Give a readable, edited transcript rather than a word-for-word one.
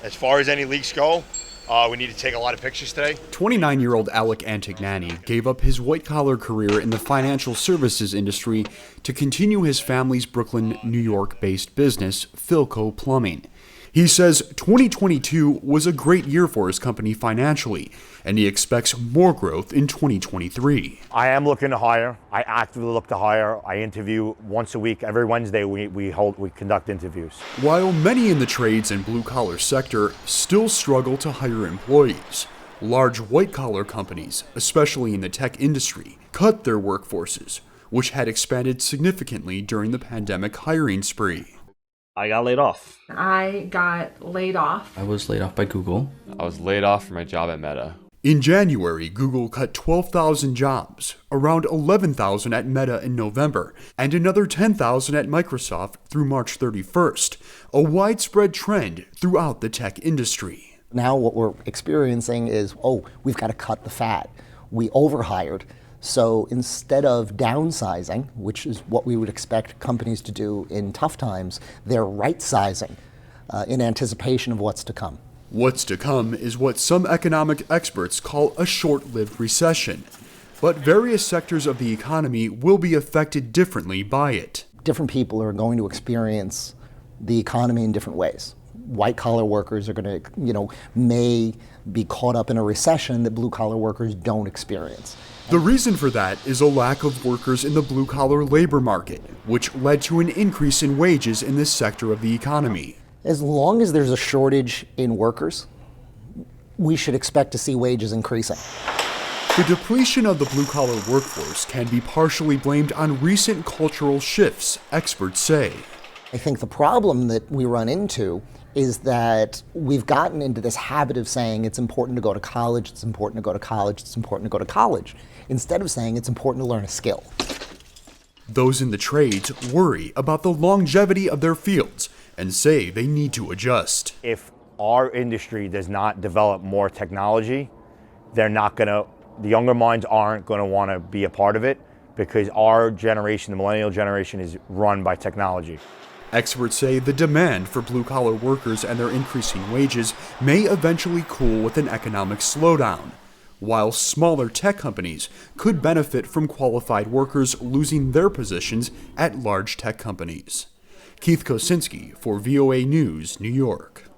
As far as any leaks go, we need to take a lot of pictures today. 29-year-old Alec Antignani gave up his white-collar career in the financial services industry to continue his family's Brooklyn, New York-based business, Philco Plumbing. He says 2022 was a great year for his company financially, and he expects more growth in 2023. I am looking to hire. I actively look to hire. I interview once a week. Every Wednesday we conduct interviews. While many in the trades and blue-collar sector still struggle to hire employees, large white-collar companies, especially in the tech industry, cut their workforces, which had expanded significantly during the pandemic hiring spree. I got laid off. I got laid off. I was laid off by Google. I was laid off from my job at Meta. In January, Google cut 12,000 jobs, around 11,000 at Meta in November, and another 10,000 at Microsoft through March 31st, a widespread trend throughout the tech industry. Now what we're experiencing is, we've got to cut the fat. We overhired. So instead of downsizing, which is what we would expect companies to do in tough times, they're right-sizing in anticipation of what's to come. What's to come is what some economic experts call a short-lived recession. But various sectors of the economy will be affected differently by it. Different people are going to experience the economy in different ways. White-collar workers are going to, may be caught up in a recession that blue-collar workers don't experience. The reason for that is a lack of workers in the blue-collar labor market, which led to an increase in wages in this sector of the economy. As long as there's a shortage in workers, we should expect to see wages increasing. The depletion of the blue-collar workforce can be partially blamed on recent cultural shifts, experts say. I think the problem that we run into is that we've gotten into this habit of saying it's important to go to college, it's important to go to college, it's important to go to college, instead of saying it's important to learn a skill. Those in the trades worry about the longevity of their fields and say they need to adjust. If our industry does not develop more technology, the younger minds aren't going to want to be a part of it, because our generation, the millennial generation, is run by technology. Experts say the demand for blue-collar workers and their increasing wages may eventually cool with an economic slowdown, while smaller tech companies could benefit from qualified workers losing their positions at large tech companies. Keith Kosinski for VOA News, New York.